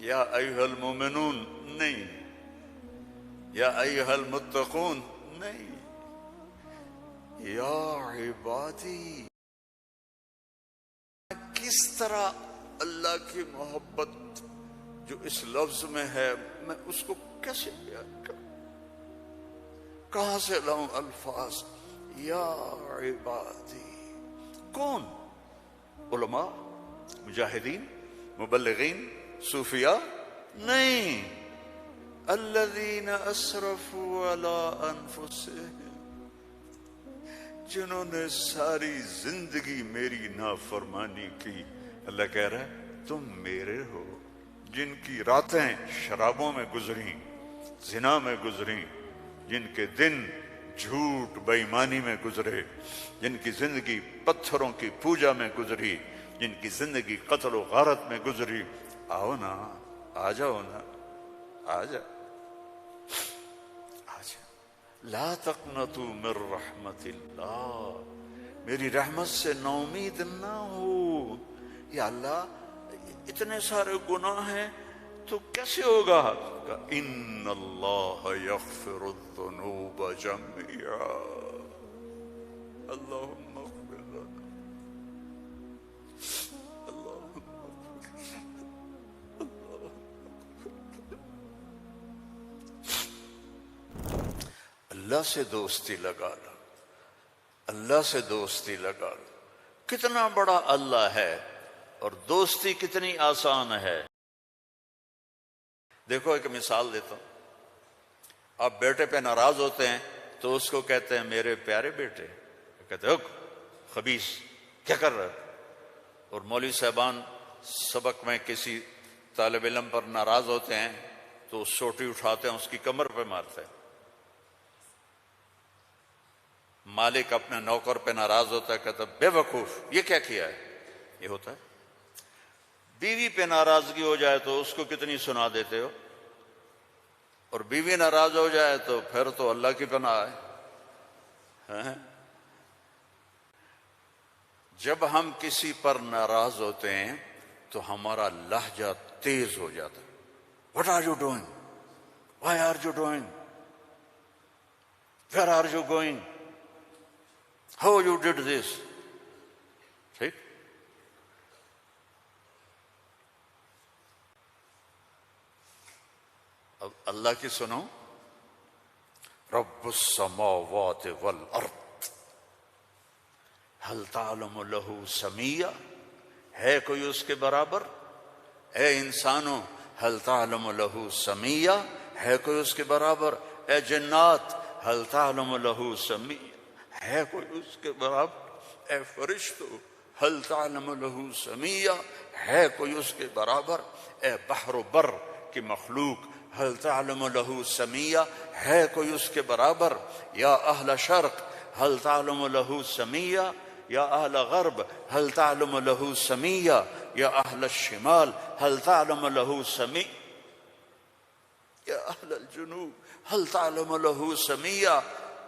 یا ایھا المومنون نہیں، یا ایھا المتقون نہیں، یا عبادی۔ کس طرح اللہ کی محبت جو اس لفظ میں ہے میں اس کو کیسے بیان کروں، کہاں سے لاؤں الفاظ؟ یا عبادی۔ کون؟ علماء، مجاہدین، مبلغین، صوفیاء؟ نہیں، الذین اسرفوا علی انفسہم، جنہوں نے ساری زندگی میری نافرمانی کی۔ اللہ کہہ رہا ہے تم میرے ہو، جن کی راتیں شرابوں میں گزری، زنا میں گزری، جن کے دن جھوٹ بے ایمانی میں گزرے، جن کی زندگی پتھروں کی پوجا میں گزری، جن کی زندگی قتل و غارت میں گزری، آؤ نا، آ جاؤ نا، آ جاؤ، آ جاؤ۔ لا تقنطوا من رحمت اللہ، میری رحمت سے ناامید نہ ہو۔ یا اللہ اتنے سارے گناہ ہیں تو کیسے ہوگا؟ ان اللہ یغفر الذنوب جميعا، اللہم اغفر لنا، اللہم اغفر لنا، اللہ سے دوستی لگا لو، اللہ سے دوستی لگا لو۔ کتنا بڑا اللہ ہے اور دوستی کتنی آسان ہے۔ دیکھو ایک مثال دیتا ہوں، آپ بیٹے پہ ناراض ہوتے ہیں تو اس کو کہتے ہیں میرے پیارے بیٹے، کہتے ہیں خبیث کیا کر رہا ہے؟ اور مولوی صاحبان سبق میں کسی طالب علم پر ناراض ہوتے ہیں تو سوٹی اٹھاتے ہیں اس کی کمر پہ مارتے ہیں۔ مالک اپنے نوکر پہ ناراض ہوتا ہے، کہتا ہے بے وقوف یہ کیا کیا ہے؟ یہ ہوتا ہے۔ بیوی پہ ناراضگی ہو جائے تو اس کو کتنی سنا دیتے ہو، اور بیوی ناراض ہو جائے تو پھر تو اللہ کی پناہ ہے۔ جب ہم کسی پر ناراض ہوتے ہیں تو ہمارا لہجہ تیز ہو جاتا ہے۔ What are you doing? Why are you doing? Where are you going? How you did this? ٹھیک؟ اب اللہ کی سنو، رب السماوات والارض هل تعلم له سمیہ، ہے کوئی اس کے برابر؟ اے انسانوں هل تعلم له سمیہ، ہے کوئی اس کے برابر؟ اے جنات هل تعلم له سمیہ، ہے کوئی اس کے برابر؟ اے فرشتو هل تعلم له سمیہ، ہے کوئی اس کے برابر؟ اے بحر و بر کی مخلوق هل تعلم له سمیہ، ہے کوئی اس کے برابر؟ یا اہل شرق هل تعلم له سمیہ، یا اہل غرب هل تعلم له سمیہ، یا اہل الشمال هل تعلم له سمیہ، یا اہل الجنوب هل تعلم له سمیہ۔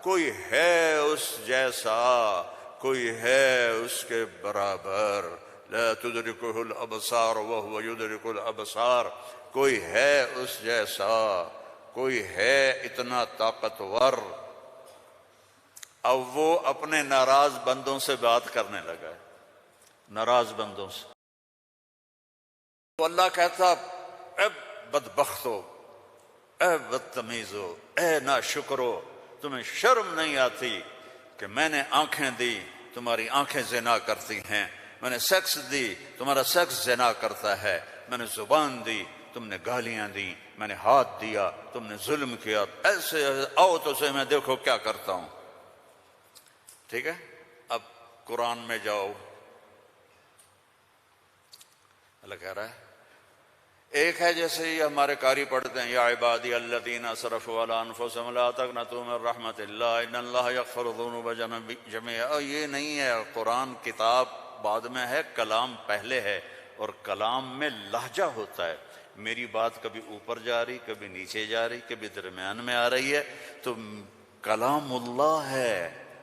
کوئی ہے اس جیسا، کوئی ہے اس کے برابر؟ لا تدرکہ الابصار وہو یدرک الابصار، کوئی ہے اس جیسا، کوئی ہے اتنا طاقتور۔ اب وہ اپنے ناراض بندوں سے بات کرنے لگا ہے، ناراض بندوں سے۔ تو اللہ کہتا اے بدبختو، اے بدتمیزو، اے ناشکرو، تمہیں شرم نہیں آتی کہ میں نے آنکھیں دی، تمہاری آنکھیں زنا کرتی ہیں، میں نے سیکس دی، تمہارا سیکس زنا کرتا ہے، میں نے زبان دی، تم نے گالیاں دی، میں نے ہاتھ دیا، تم نے ظلم کیا، ایسے آؤ تو سے میں دیکھو کیا کرتا ہوں۔ ٹھیک ہے، اب قرآن میں جاؤ، اللہ کہہ رہا ہے ایک ہے جیسے یہ ہمارے قاری پڑھتے ہیں، یا عبادی الذین اسرفوا علی انفسہم لا تقنطوا من رحمت اللہ ان اللہ یغفر الذنوب جميعا۔ یہ نہیں ہے، قرآن کتاب بعد میں ہے، کلام پہلے ہے، اور کلام میں لہجہ ہوتا ہے۔ میری بات کبھی اوپر جا رہی، کبھی نیچے جا رہی، کبھی درمیان میں آ رہی ہے، تو کلام اللہ ہے،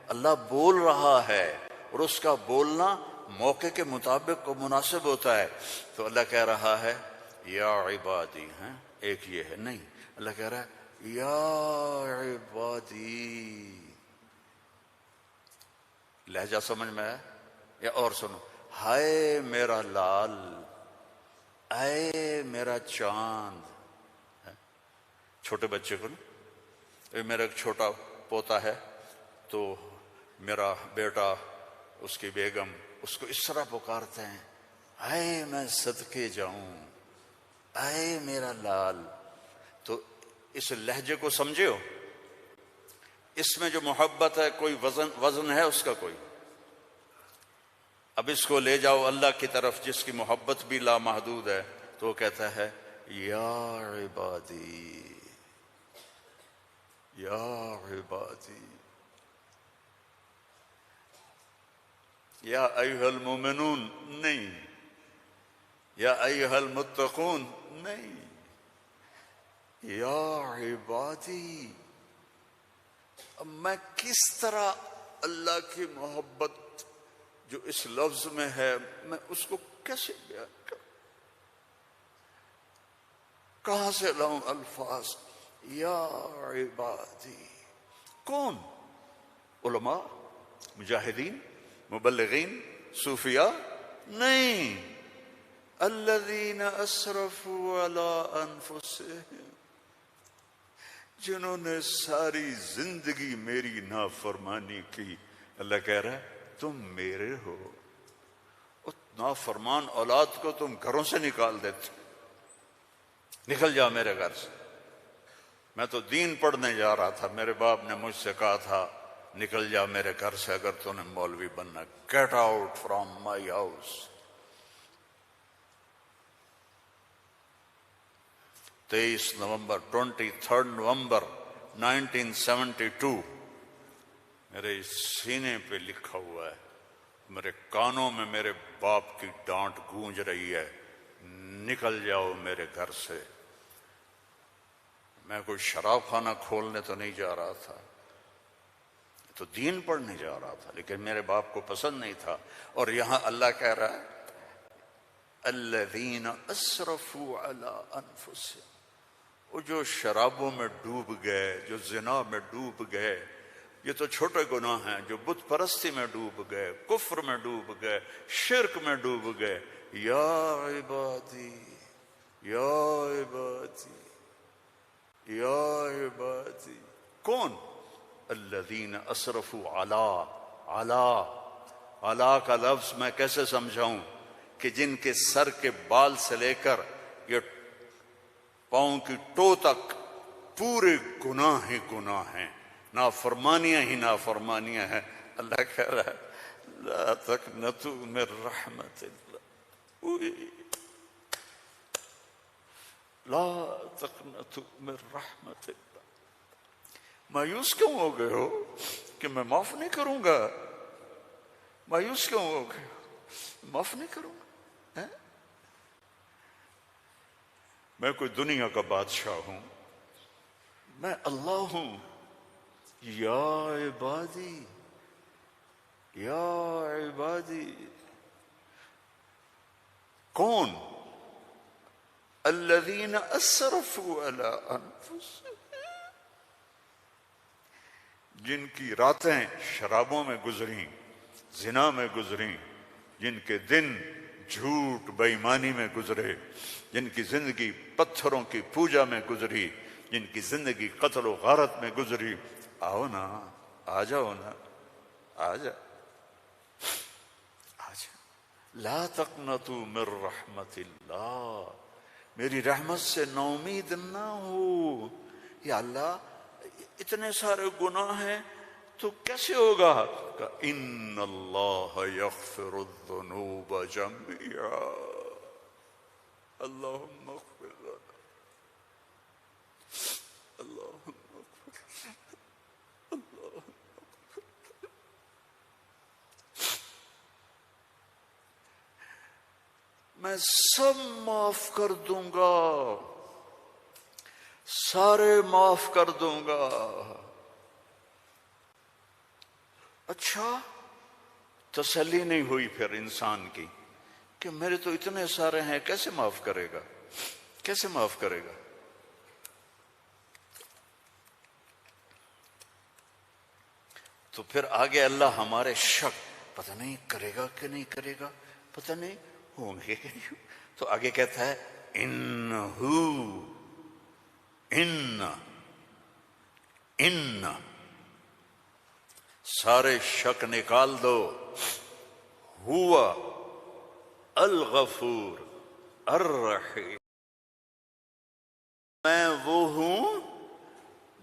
اللہ بول رہا ہے، اور اس کا بولنا موقع کے مطابق کو مناسب ہوتا ہے۔ تو اللہ کہہ رہا ہے یا عبادی ہیں، ایک یہ ہے نہیں، اللہ کہہ رہا ہے یا عبادی. لہجہ سمجھ میں آیا؟ یا اور سنو، ہائے میرا لال، اے میرا چاند. چھوٹے بچے کو نا، میرا ایک چھوٹا پوتا ہے تو میرا بیٹا، اس کی بیگم اس کو اس طرح پکارتے ہیں، اے میں صدقے جاؤں، اے میرا لال. تو اس لہجے کو سمجھے ہو؟ اس میں جو محبت ہے کوئی وزن ہے اس کا کوئی؟ اب اس کو لے جاؤ اللہ کی طرف جس کی محبت بھی لامحدود ہے، تو وہ کہتا ہے یا عبادی، یا عبادی، یا ایھا المومنون نہیں، یا ایھا المتقون نہیں، یا عبادی. اب میں کس طرح اللہ کی محبت جو اس لفظ میں ہے میں اس کو کیسے بیان کروں؟ کہاں سے لاؤں الفاظ؟ یا عبادی. کون؟ علماء، مجاہدین، مبلغین، صوفیاء؟ نہیں، الذین اسرفوا علی انفسہم، جنہوں نے ساری زندگی میری نافرمانی کی. اللہ کہہ رہا ہے تم میرے ہو. نافرمان اولاد کو تم گھروں سے نکال دیتے، نکل جا میرے گھر سے. میں تو دین پڑھنے جا رہا تھا، میرے باپ نے مجھ سے کہا تھا نکل جا میرے گھر سے اگر تو نے مولوی بننا، get out from my house. 23 نومبر 1972 میرے سینے پہ لکھا ہوا ہے، میرے کانوں میں میرے باپ کی ڈانٹ گونج رہی ہے، نکل جاؤ میرے گھر سے. میں کوئی شراب خانہ کھولنے تو نہیں جا رہا تھا، تو دین پڑھنے جا رہا تھا، لیکن میرے باپ کو پسند نہیں تھا. اور یہاں اللہ کہہ رہا ہے الذین اسرفوا علی انفسہم، وہ جو شرابوں میں ڈوب گئے، جو زنا میں ڈوب گئے، یہ تو چھوٹے گناہ ہیں، جو بت پرستی میں ڈوب گئے، کفر میں ڈوب گئے، شرک میں ڈوب گئے. یا عبادی، یا عبادی، یا عبادی. کون؟ الذین اسرفوا علی کا لفظ میں کیسے سمجھاؤں کہ جن کے سر کے بال سے لے کر یہ پاؤں کی ٹو تک پورے گناہ ہی گناہ ہیں، نافرمانیاں ہی نافرمانیاں ہیں. اللہ کہہ رہا ہے لا تقنطوا من رحمت اللہ، لا تقنطوا من رحمت اللہ. مایوس کیوں ہو گئے ہو کہ میں معاف نہیں کروں گا؟ مایوس کیوں ہو گئے ہو؟ معاف نہیں کروں گا. میں کوئی دنیا کا بادشاہ ہوں؟ میں اللہ ہوں. یا عبادی، یا عبادی. کون؟ الذین اسرفوا علی انفسہم، جن کی راتیں شرابوں میں گزریں، زنا میں گزریں، جن کے دن جھوٹ بے ایمانی میں گزرے، جن کی زندگی پتھروں کی پوجا میں گزری، جن کی زندگی قتل و غارت میں گزری. آؤ نا، آ جاؤ نا، آ جا، آ جا. لا تقنطوا من رحمت اللہ، میری رحمت سے نا امید نہ ہو. یا اللہ اتنے سارے گناہ ہیں تو کیسے ہوگا؟ کہ ان اللہ یغفر الذنوب جميعا، اللہم اغفر لنا، اللہم اغفر لنا، اللہم اغفر لنا. میں سب معاف کر دوں گا، سارے معاف کر دوں گا. اچھا، تسلی نہیں ہوئی پھر انسان کی کہ میرے تو اتنے سارے ہیں کیسے معاف کرے گا؟ کیسے معاف کرے گا؟ تو پھر آگے اللہ ہمارے شک، پتہ نہیں کرے گا کہ نہیں کرے گا، پتہ نہیں ہوں گے کہ نہیں، تو آگے کہتا ہے ان سارے شک نکال دو، ہوا الغفور الرحیم، میں وہ ہوں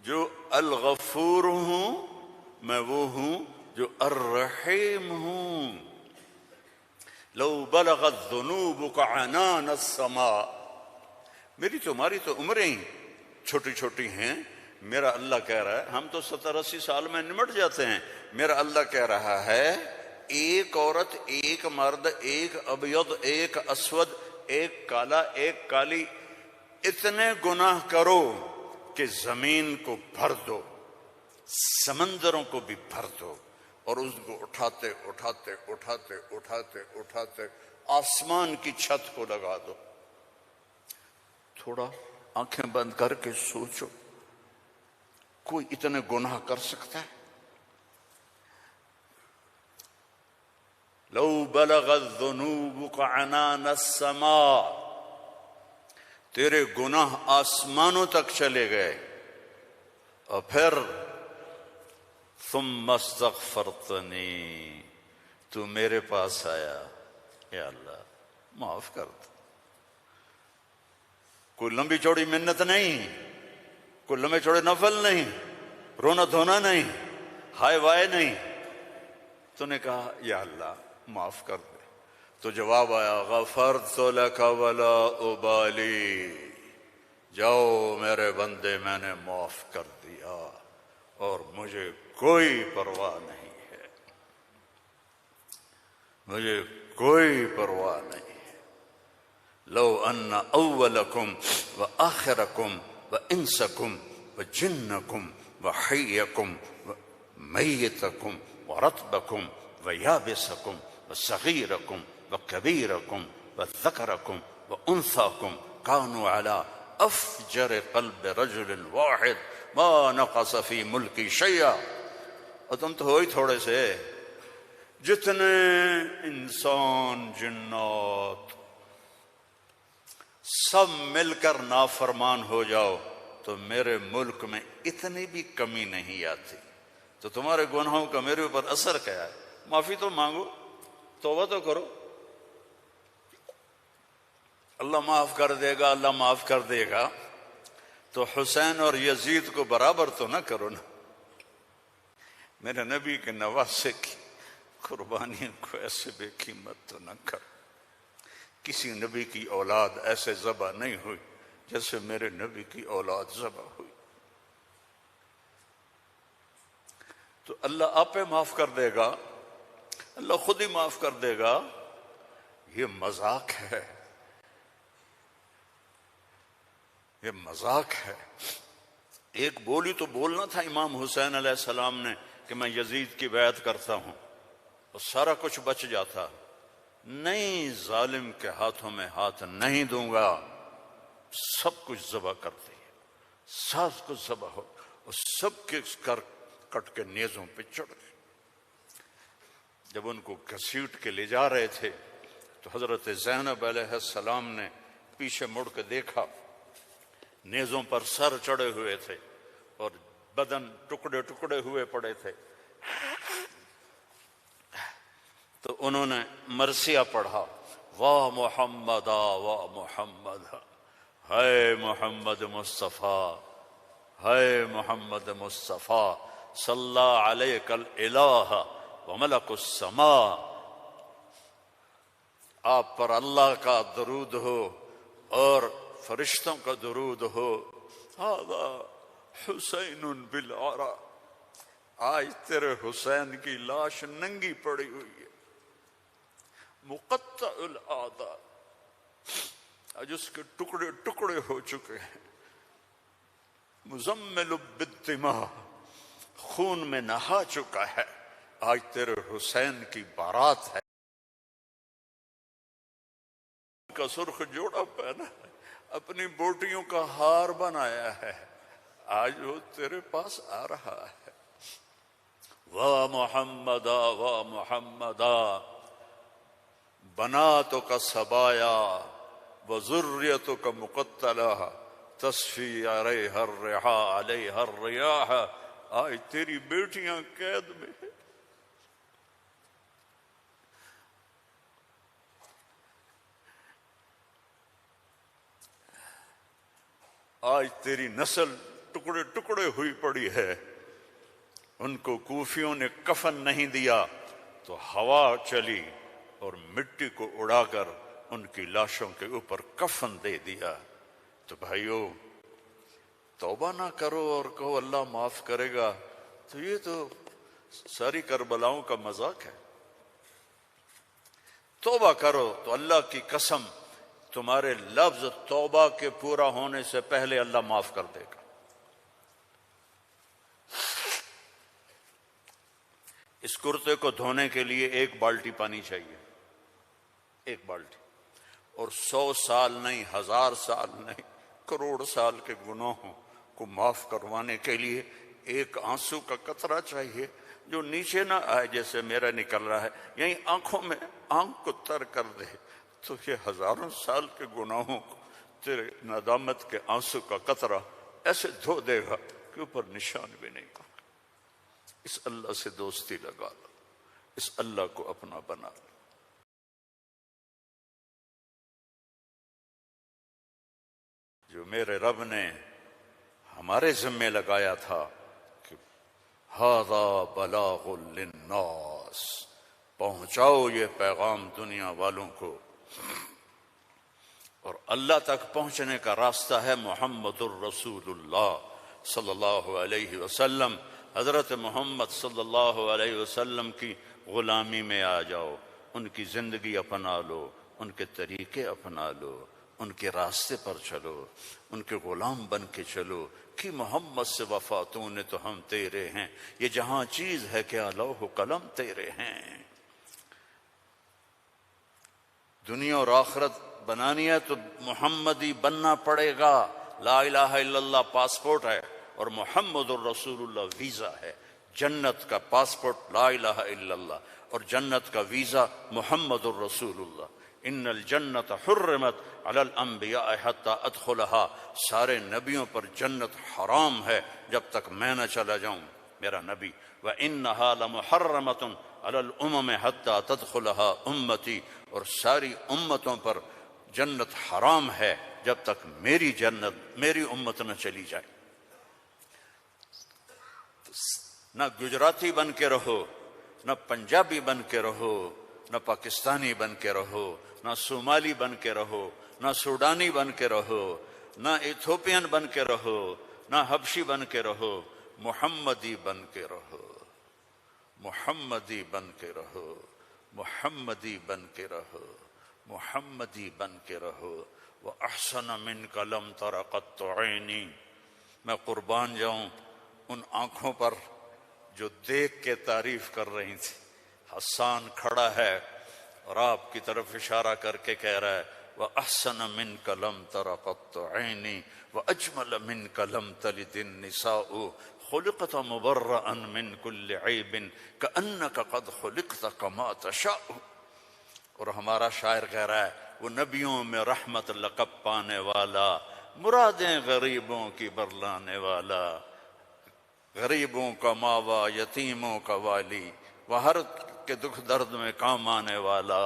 جو الغفور ہوں، میں وہ ہوں جو الرحیم ہوں۔ لو بلغت ذنوبک عنان السماء، میری تمہاری تو عمریں چھوٹی چھوٹی ہیں، میرا اللہ کہہ رہا ہے، ہم تو 70-80 سال میں نمٹ جاتے ہیں، میرا اللہ کہہ رہا ہے ایک عورت، ایک مرد، ایک ابیض، ایک اسود، ایک کالا، ایک کالی، اتنے گناہ کرو کہ زمین کو بھر دو، سمندروں کو بھی بھر دو، اور اس کو اٹھاتے اٹھاتے اٹھاتے اٹھاتے اٹھاتے آسمان کی چھت کو لگا دو۔ تھوڑا آنکھیں بند کر کے سوچو، کوئی اتنے گناہ کر سکتا ہے؟ لو بلغت ذنوبک عنان السماء، تیرے گناہ آسمانوں تک چلے گئے، اور پھر ثم استغفرتنی، تو میرے پاس آیا، یا اللہ معاف کر دو۔ کوئی لمبی چوڑی منت نہیں، کوئی لمبے چوڑے نفل نہیں، رونا دھونا نہیں، ہائے وائے نہیں، تو نے کہا یا اللہ معاف کر دے، تو جواب آیا غفرت لک ولا ابالی، جاؤ میرے بندے میں نے معاف کر دیا اور مجھے کوئی پرواہ نہیں ہے، مجھے کوئی پرواہ نہیں ہے۔ لو ان اولکم وآخرکم وانسکم وجنکم وحیکم ومیتکم ورطبکم ویابسکم وصغیرکم وکبیرکم وذکرکم وانثاکم کانوا علی افجر قلب رجل واحد ما نقص فی ملکی شیئا، اور تم تو ہو ہی تھوڑے سے، جتنے انسان جنات سب مل کر نافرمان ہو جاؤ تو میرے ملک میں اتنی بھی کمی نہیں آتی، تو تمہارے گناہوں کا میرے اوپر اثر کیا ہے؟ معافی تو مانگو، توبہ تو کرو، اللہ معاف کر دے گا، اللہ معاف کر دے گا، تو حسین اور یزید کو برابر تو نہ کرو نا، میرے نبی کے نواسے کی قربانیوں کو ایسے بے قیمت تو نہ کرو۔ کسی نبی کی اولاد ایسے ذبح نہیں ہوئی جیسے میرے نبی کی اولاد ذبح ہوئی، تو اللہ آپ پہ معاف کر دے گا، اللہ خود ہی معاف کر دے گا۔ یہ مذاق ہے، یہ مذاق ہے۔ ایک بولی تو بولنا تھا امام حسین علیہ السلام نے کہ میں یزید کی بیعت کرتا ہوں، اور سارا کچھ بچ جاتا، نہیں، ظالم کے ہاتھوں میں ہاتھ نہیں دوں گا، سب کچھ ذبح کر دیا، سب کچھ ذبح ہو، اور سب کے کٹ کے نیزوں پہ چڑھ گئے۔ جب ان کو گھسیٹ کے لے جا رہے تھے تو حضرت زینب علیہ السلام نے پیچھے مڑ کے دیکھا، نیزوں پر سر چڑھے ہوئے تھے اور بدن ٹکڑے ٹکڑے ہوئے پڑے تھے، تو انہوں نے مرثیہ پڑھا، واہ محمد واہ محمد، ہے محمد مصطفیٰ، ہے محمد مصطفیٰ، صلی علیک الالہ وملک السماء، آپ پر اللہ کا درود ہو اور فرشتوں کا درود ہو، ھذا حسین بالعرا، آج تیرے حسین کی لاش ننگی پڑی ہوئی ہے، مقطع الاعضاء، آج اس کے ٹکڑے ٹکڑے ہو چکے ہیں، مزمل بالدماء، خون میں نہا چکا ہے، آج تیرے حسین کی بارات ہے، کا سرخ جوڑا پہنا ہے، اپنی بوٹیوں کا ہار بنایا ہے، آج وہ تیرے پاس آ رہا ہے۔ وا محمدا وا محمدا بناتک سبایا وذریتک مقتلہ تصفی علیہا الرحا علیہا الریاح، آج تیری بیٹیاں قید میں ہیں، آج تیری نسل ٹکڑے ٹکڑے ہوئی پڑی ہے۔ ان کو کوفیوں نے کفن نہیں دیا تو ہوا چلی اور مٹی کو اڑا کر ان کی لاشوں کے اوپر کفن دے دیا۔ تو بھائیو، توبہ نہ کرو اور کہو اللہ معاف کرے گا، تو یہ تو ساری کربلاؤں کا مذاق ہے۔ توبہ کرو تو اللہ کی قسم تمہارے لفظ توبہ کے پورا ہونے سے پہلے اللہ معاف کر دے گا۔ اس کرتے کو دھونے کے لیے 1 بالٹی پانی چاہیے، 1 بالٹی، اور 100 سال نہیں، 1000 سال نہیں، کروڑ سال کے گناہوں کو معاف کروانے کے لیے 1 آنسو کا قطرہ چاہیے جو نیچے نہ آئے جیسے میرا نکل رہا ہے، یہیں آنکھوں میں آنکھ کو تر کر دے، تو یہ ہزاروں سال کے گناہوں کو تیرے ندامت کے آنسو کا قطرہ ایسے دھو دے گا کہ اوپر نشان بھی نہیں ہوگا۔ اس اللہ سے دوستی لگا لو، اس اللہ کو اپنا بنا لو۔ جو میرے رب نے ہمارے ذمے لگایا تھا کہ ھذا بلاغ للناس، پہنچاؤ یہ پیغام دنیا والوں کو، اور اللہ تک پہنچنے کا راستہ ہے محمد الرسول اللہ صلی اللہ علیہ وسلم۔ حضرت محمد صلی اللہ علیہ وسلم کی غلامی میں آ جاؤ، ان کی زندگی اپنا لو، ان کے طریقے اپنا لو، ان کے راستے پر چلو، ان کے غلام بن کے چلو کہ محمد سے وفا تو نے تو ہم تیرے ہیں، یہ جہاں چیز ہے کیا لوح و قلم تیرے ہیں۔ دنیا اور آخرت بنانی ہے تو محمدی بننا پڑے گا۔ لا الہ الا اللہ پاسپورٹ ہے اور محمد الرسول اللہ ویزا ہے۔ جنت کا پاسپورٹ لا الہ الا اللہ اور جنت کا ویزا محمد الرسول اللہ۔ ان الجنت حرمت علی الانبیاء حتی ادخلہا، سارے نبیوں پر جنت حرام ہے جب تک میں نہ چلا جاؤں، میرا نبی۔ وَإِنَّهَا لَمُحَرَّمَةٌ عَلَى الْأُمَمِ حَتَّى تَدْخُلَهَا أُمَّتِي، اور ساری امتوں پر جنت حرام ہے جب تک میری جنت، میری امت نہ چلی جائے۔ نہ گجراتی بن کے رہو، نہ پنجابی بن کے رہو، نہ پاکستانی بن کے رہو، نہ صومالی بن کے رہو، نہ سوڈانی بن کے رہو، نہ ایتھوپین بن کے رہو، نہ حبشی بن کے رہو، محمدی بن کے رہو، محمدی بن کے رہو، محمدی بن کے رہو، محمدی بن کے رہو۔ وَأَحْسَنَ مِنْكَ لَمْ تَرَ قَطُّ عَيْنِي، میں قربان جاؤں ان آنکھوں پر جو دیکھ کے تعریف کر رہی تھی۔ حسان کھڑا ہے اور آپ کی طرف اشارہ کر کے کہہ رہا ہے وَأَحْسَنَ مِنْكَ لَمْ تَرَ قَطُّ عَيْنِي وَأَجْمَلَ مِنْكَ لَمْ تَلِدِ النِّسَاءُ خُلِقْتَ مُبَرَّأً مِنْ كُلِّ عَيْبٍ كَأَنَّكَ قَدْ خُلِقْتَ كَمَا تَشَاءُ۔ اور ہمارا شاعر کہہ رہا ہے وہ نبیوں میں رحمت لقب پانے والا، مرادیں غریبوں کی برلانے والا، غریبوں کا ماوا، یتیموں کا والی، وہ ہر کے دکھ درد میں کام آنے والا۔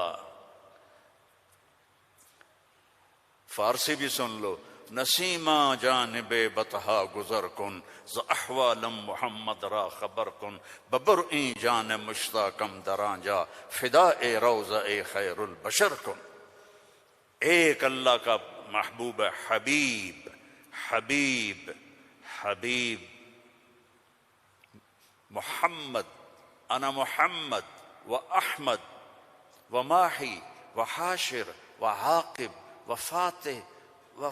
فارسی بھی سن لو، نسیمہ جانب بطحا گزر کن، ز احوالم محمد را خبر کن، ببرئیں جان مشتاقم دراں جا، فدائے روضہ خیر البشر کن۔ ایک اللہ کا محبوب ہے، حبیب حبیب حبیب محمد، انا محمد و احمد و ماہی و حاشر و عاقب و فاتح و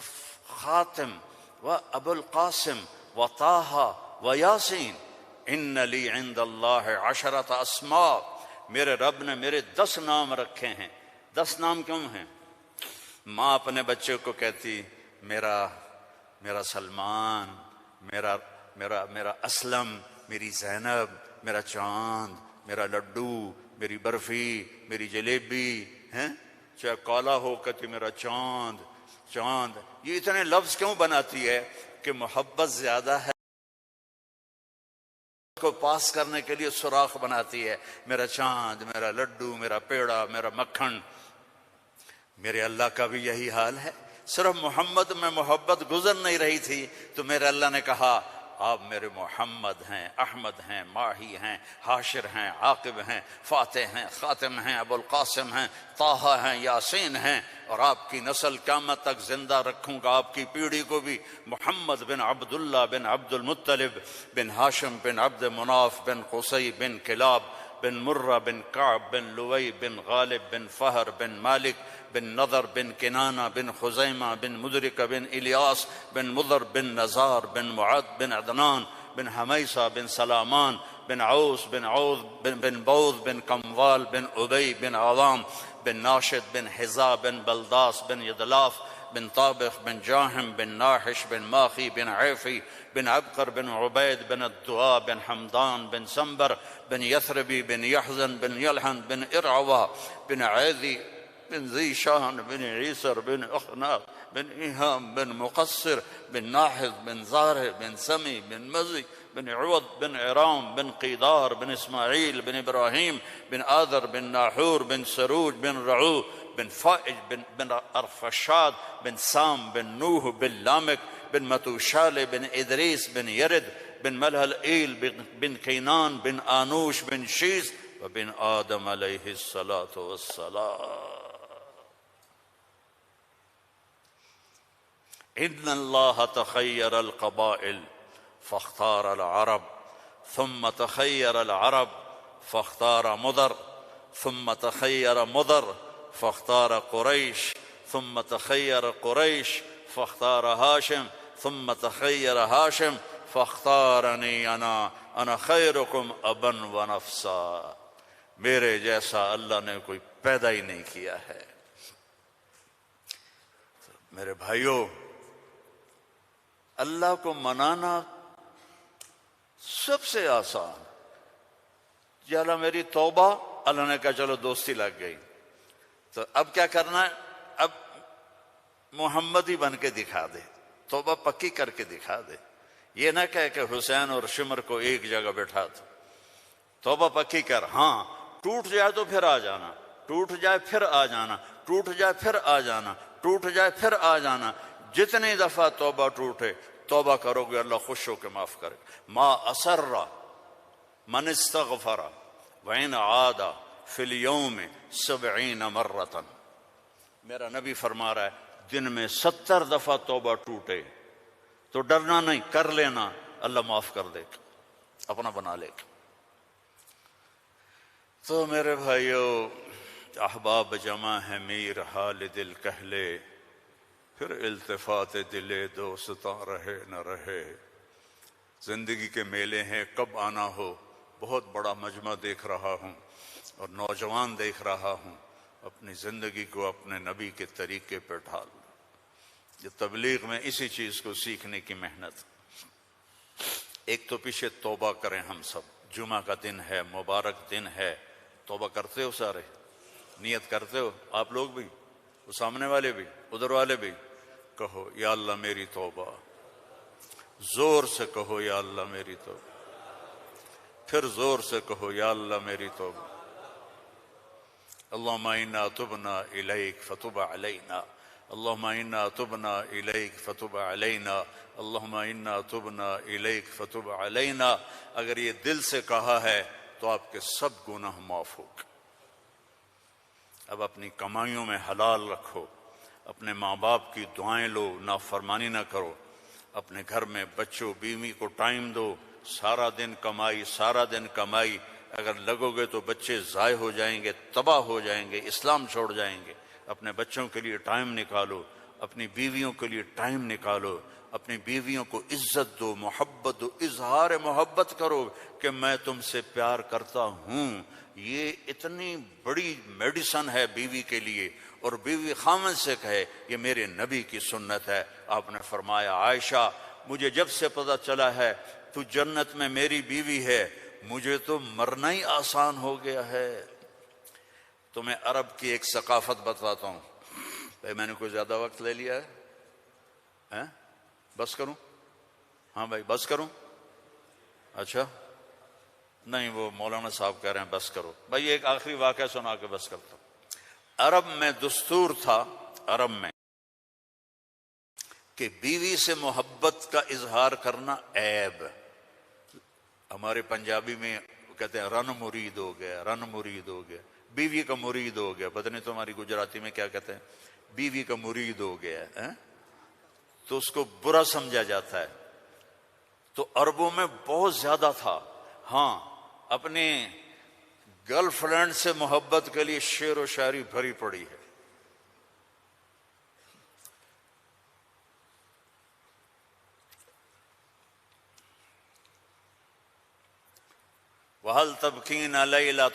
خاتم و ابو القاسم و طٰہٰ و یاسین، ان لی عند اللہ 10 اسماء، میرے رب نے میرے 10 نام رکھے ہیں۔ 10 نام کیوں ہیں؟ ماں اپنے بچے کو کہتی میرا سلمان، میرا اسلم، میری زینب، میرا چاند، میرا لڈو، میری برفی، میری جلیبی ہیں، چاہے کالا ہو کہتے میرا چاند چاند. یہ اتنے لفظ کیوں بناتی ہے؟ کہ محبت زیادہ ہے کو پاس کرنے کے لیے سوراخ بناتی ہے. میرا چاند، میرا لڈو، میرا پیڑا، میرا مکھن. میرے اللہ کا بھی یہی حال ہے. صرف محمد میں محبت گزر نہیں رہی تھی تو میرے اللہ نے کہا آپ میرے محمد ہیں، احمد ہیں، ماہی ہیں، حاشر ہیں، عاقب ہیں، فاتح ہیں، خاتم ہیں، ابو القاسم ہیں، طٰہٰ ہیں، یاسین ہیں، اور آپ کی نسل قیامت تک زندہ رکھوں گا، آپ کی پیڑھی کو بھی. محمد بن عبداللہ بن عبد المطلب بن ہاشم بن عبد مناف بن قصی بن کلاب بن مرہ بن کعب بن لوئی بن غالب بن فہر بن مالک بن نضر بن کنانہ بن خزیمہ بن مدرکہ بن الیاس بن مضر بن نزار بن معد بن عدنان بن حمیسہ بن سلامان بن عوس بن عوذ بن بوذ بن کموال بن ابی بن عوام بن ناشد بن حذا بن بلداس بن یدلاف بن طابخ بن جاہم بن ناحش بن ماخی بن عیفی بن عبقر بن عبید بن الدعاء بن حمدان بن سنبر بن یثربی بن یحزن بن یلحن بن ارعوہ بن عیذی بن ذی شان بن عیسر بن اخناق بن ایہام بن مقصر بن ناحذ بن زارع بن سمی بن مزی بن عوض بن عرام بن قیدار بن اسماعیل بن ابراہیم بن آذر بن ناحور بن سروج بن رعو بن فائج بن ارفشاد بن سام بن نوح بن لامک بن متوشال بن ادریس بن یرد بن ملہل ایل بن کینان بن آنوش بن شیس وبن آدم علیہ الصلاۃ والسلام. ان اللہ تخیر القبائل فاختار العرب ثم تخیر العرب فاختار مضر ثم تخیر مضر فاختار قریش ثم تخیر قریش فاختار ہاشم ثم تخیر ہاشم فاختارنی انا خیرکم ابا و نفسا. میرے جیسا اللہ نے کوئی پیدا ہی نہیں کیا ہے. میرے بھائیوں، اللہ کو منانا سب سے آسان. یا اللہ میری توبہ، اللہ نے کہا چلو دوستی لگ گئی. تو اب کیا کرنا ہے؟ اب محمد ہی بن کے دکھا دے، توبہ پکی کر کے دکھا دے. یہ نہ کہے کہ حسین اور شمر کو ایک جگہ بیٹھا دو. توبہ پکی کر. ہاں ٹوٹ جائے تو پھر آ جانا، ٹوٹ جائے پھر آ جانا، ٹوٹ جائے پھر آ جانا، ٹوٹ جائے پھر آ جانا. جتنی دفعہ توبہ ٹوٹے توبہ کرو گے اللہ خوش ہو کے معاف کرے. ما اسر من استغفر وإن عاد فی اليوم 70 مرۃ. میرا نبی فرما رہا ہے دن میں 70 دفعہ توبہ ٹوٹے تو ڈرنا نہیں، کر لینا، اللہ معاف کر دے گا، اپنا بنا لے گا. تو میرے بھائیو، احباب جمع ہے میر حال دل کہلے، پھر التفات دل دوستاں رہے نہ رہے. زندگی کے میلے ہیں، کب آنا ہو. بہت بڑا مجمع دیکھ رہا ہوں اور نوجوان دیکھ رہا ہوں. اپنی زندگی کو اپنے نبی کے طریقے پہ ڈھال. یہ تبلیغ میں اسی چیز کو سیکھنے کی محنت. ایک تو پیچھے توبہ کریں ہم سب. جمعہ کا دن ہے، مبارک دن ہے. توبہ کرتے ہو سارے؟ نیت کرتے ہو آپ لوگ بھی، وہ سامنے والے بھی، ادھر والے بھی؟ کہو یا اللہ میری توبہ. زور سے کہو یا اللہ میری توبہ. پھر زور سے کہو یا اللہ میری توبہ. اللہم انا تبنا الیک فتب علینا، اللہم انا تبنا الیک فتب علینا، اللہم انا تبنا الیک فتب علینا. اگر یہ دل سے کہا ہے تو آپ کے سب گناہ معاف ہو گئے. اب اپنی کمائیوں میں حلال رکھو، اپنے ماں باپ کی دعائیں لو، نافرمانی نہ کرو. اپنے گھر میں بچوں بیوی کو ٹائم دو. سارا دن کمائی، سارا دن کمائی. اگر لگو گے تو بچے ضائع ہو جائیں گے، تباہ ہو جائیں گے، اسلام چھوڑ جائیں گے. اپنے بچوں کے لیے ٹائم نکالو، اپنی بیویوں کے لیے ٹائم نکالو. اپنی بیویوں کو عزت دو، محبت دو، اظہار محبت کرو کہ میں تم سے پیار کرتا ہوں. یہ اتنی بڑی میڈیسن ہے بیوی کے لیے. اور بیوی خامن سے کہے یہ میرے نبی کی سنت ہے۔ آپ نے فرمایا عائشہ مجھے جب سے پتہ چلا ہے تو جنت میں میری بیوی ہے مجھے تو مرنا ہی آسان ہو گیا ہے۔ تمہیں عرب کی ایک ثقافت بتاتا ہوں۔ بھائی میں نے کوئی زیادہ وقت لے لیا ہے؟ بس کروں؟ ہاں بھائی بس کروں؟ اچھا نہیں، وہ مولانا صاحب کہہ رہے ہیں بس کرو۔ بھائی ایک آخری واقعہ سنا کے بس کرتا ہوں۔ عرب میں دستور تھا، عرب میں، کہ بیوی سے محبت کا اظہار کرنا عیب۔ ہمارے پنجابی میں کہتے ہیں رن مرید ہو گیا، رن مرید ہو گیا، بیوی کا مرید ہو گیا۔ پتہ نہیں تمہاری گجراتی میں کیا کہتے ہیں، بیوی کا مرید ہو گیا ہے، تو اس کو برا سمجھا جاتا ہے۔ تو عربوں میں بہت زیادہ تھا۔ ہاں اپنے گرل فرینڈ سے محبت کے لیے شعر و شاعری بھری پڑی ہے۔ وَهَلْ تَبْكِينَ لَيْلَا،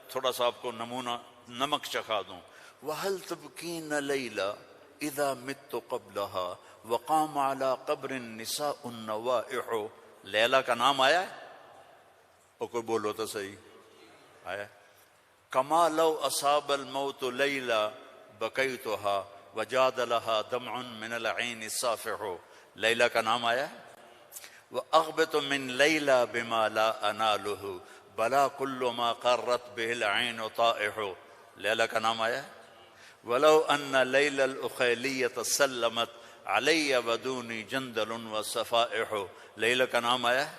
تھوڑا سا آپ کو نمونہ نمک چکھا دوں۔ وَهَلْ تَبْكِينَ لَيْلَا إِذَا مِتُّ قَبْلَهَا وَقَامَ عَلَى قَبْرِ النِّسَاءُ النَّوَائِحُ۔ لیلا کا نام آیا ہے؟ اور کوئی بولو تو صحیح آیا ہے؟ كَمَا لَوْ أَصَابَ الْمَوْتُ لَيْلَا بَكَيْتُهَا وَجَادَ لَهَا دَمْعٌ مِّنَ الْعَيْنِ الصَّافِحُ۔ لیلا کا نام آیا ہے؟ وَأَغْبِطُ مِن لَيْلَا بِمَا لَا أَنَالُهُ بَلَا كُلُّ مَا قَرَّتْ بِهِ الْعَيْنُ طَائِحُ۔ لیلا کا نام آیا ہے؟ وَلَوْ أَنَّ لَيْلَ الْأُخَيْلِيَّةَ سَلَّمَتْ عَلَيَّ وَدُونِي جَنْدَلٌ وَصَفَائِحُ۔ لیلا کا نام آیا ہے؟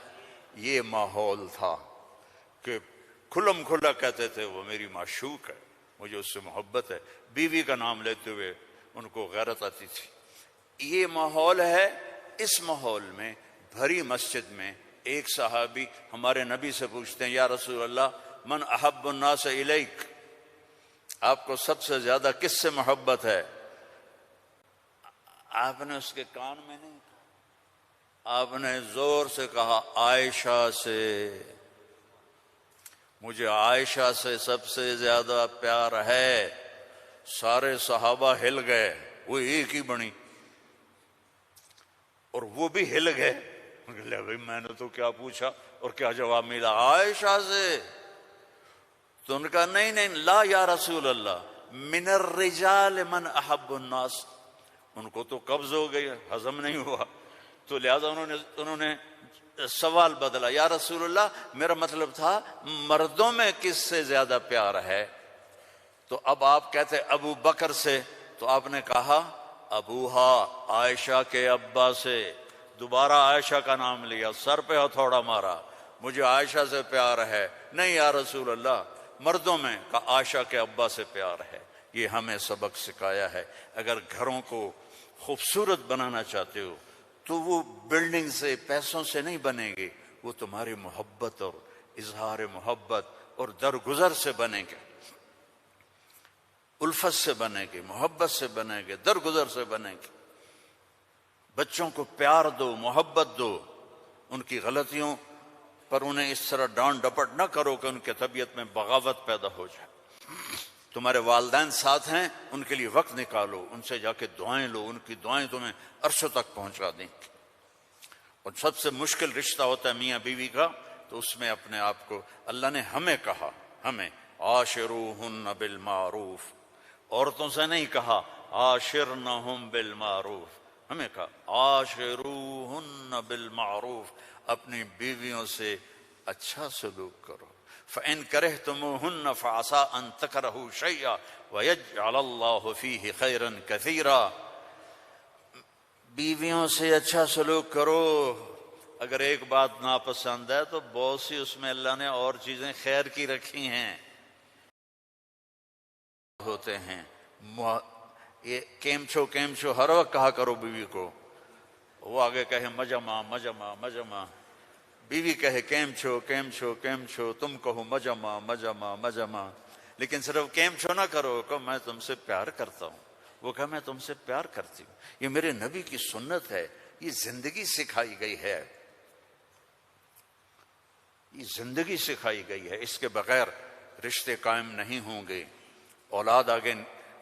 یہ ماحول تھا کہ کھلم کھلا کہتے تھے وہ میری معشوق ہے، مجھے اس سے محبت ہے۔ بیوی کا نام لیتے ہوئے ان کو غیرت آتی تھی۔ یہ ماحول ہے۔ اس ماحول میں بھری مسجد میں ایک صحابی ہمارے نبی سے پوچھتے ہیں یا رسول اللہ من احب الناس الیک، آپ کو سب سے زیادہ کس سے محبت ہے؟ آپ نے اس کے کان میں نہیں کہا، آپ نے زور سے کہا عائشہ سے، مجھے عائشہ سے سب سے زیادہ پیار ہے۔ سارے صحابہ ہل گئے، وہ ایک ہی بنی اور وہ بھی ہل گئے۔ لے بھائی میں نے تو کیا پوچھا اور کیا جواب ملا؟ عائشہ سے۔ تو ان کا نہیں نہیں لا یا رسول اللہ من الرجال من احب الناس، ان کو تو قبض ہو گئی، ہضم نہیں ہوا، تو لہذا انہوں نے سوال بدلا، یا رسول اللہ میرا مطلب تھا مردوں میں کس سے زیادہ پیار ہے؟ تو اب آپ کہتے ابو بکر سے، تو آپ نے کہا ابوہا، عائشہ کے ابا سے۔ دوبارہ عائشہ کا نام لیا، سر پہ ہتھوڑا مارا، مجھے عائشہ سے پیار ہے۔ نہیں یا رسول اللہ مردوں میں کا عائشہ کے ابا سے پیار ہے۔ یہ ہمیں سبق سکھایا ہے۔ اگر گھروں کو خوبصورت بنانا چاہتے ہو تو وہ بلڈنگ سے پیسوں سے نہیں بنے گے، وہ تمہاری محبت اور اظہار محبت اور درگزر سے بنے گے، الفت سے بنے گے، محبت سے بنے گے، درگزر سے بنے گے۔ بچوں کو پیار دو، محبت دو، ان کی غلطیوں پر انہیں اس طرح ڈانٹ ڈپٹ نہ کرو کہ ان کے طبیعت میں بغاوت پیدا ہو جائے۔ تمہارے والدین ساتھ ہیں، ان کے لیے وقت نکالو، ان سے جا کے دعائیں لو، ان کی دعائیں تمہیں عرشوں تک پہنچا دیں گی۔ اور سب سے مشکل رشتہ ہوتا ہے میاں بیوی کا، تو اس میں اپنے آپ کو اللہ نے ہمیں کہا، ہمیں عاشروہن بالمعروف، عورتوں سے نہیں کہا عاشرنہم بالمعروف، ہمیں کہا عاشروہن بالمعروف، اپنی بیویوں سے اچھا سلوک کرو۔ فَإِن كَرِهْتُمُوهُنَّ فَعَسَىٰ أَن تَكْرَهُوا شَيْئًا وَيَجْعَلَ اللَّهُ فِيهِ خَيْرًا كَثِيرًا۔ بیویوں سے اچھا سلوک کرو، اگر ایک بات ناپسند ہے تو بہت سی اس میں اللہ نے اور چیزیں خیر کی رکھی ہیں ہوتے ہیں۔ یہ کیم چھو ہر وقت کہا کرو بیوی کو، وہ آگے کہے مجمع مجمع مجمع، بیوی کہے کیم چھو، تم کہو مجمع مجمع مجمع، لیکن صرف کیم چھو نہ کرو، کہ میں تم سے پیار کرتا ہوں، وہ کہا میں تم سے پیار کرتی ہوں۔ یہ میرے نبی کی سنت ہے، یہ زندگی سکھائی گئی ہے، یہ زندگی سکھائی گئی ہے، اس کے بغیر رشتے قائم نہیں ہوں گے۔ اولاد آگے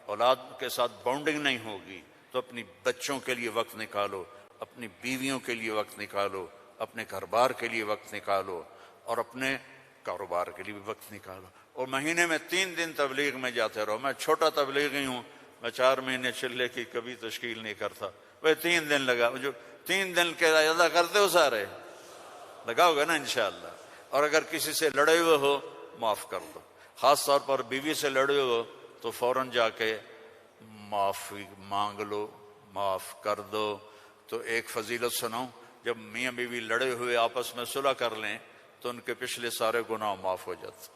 اولاد کے ساتھ بانڈنگ نہیں ہوگی تو اپنی بچوں کے لیے وقت نکالو، اپنی بیویوں کے لیے وقت نکالو، اپنے گھر بار کے لیے وقت نکالو، اور اپنے کاروبار کے لیے بھی وقت نکالو۔ اور مہینے میں 3 دن تبلیغ میں جاتے رہو۔ میں چھوٹا تبلیغی ہوں، میں 4 مہینے چلے کی کبھی تشکیل نہیں کرتا، وہ 3 دن لگا، جو 3 دن کے ادا کرتے ہو سارے لگاؤ گے نا انشاءاللہ۔ اور اگر کسی سے لڑے ہوئے ہو معاف کر دو، خاص طور پر بیوی سے لڑے ہو تو فوراً جا کے معافی مانگ لو، معاف کر دو۔ تو ایک فضیلت سناؤں، جب میاں بیوی لڑے ہوئے آپس میں صلح کر لیں تو ان کے پچھلے سارے گناہ معاف ہو جاتے۔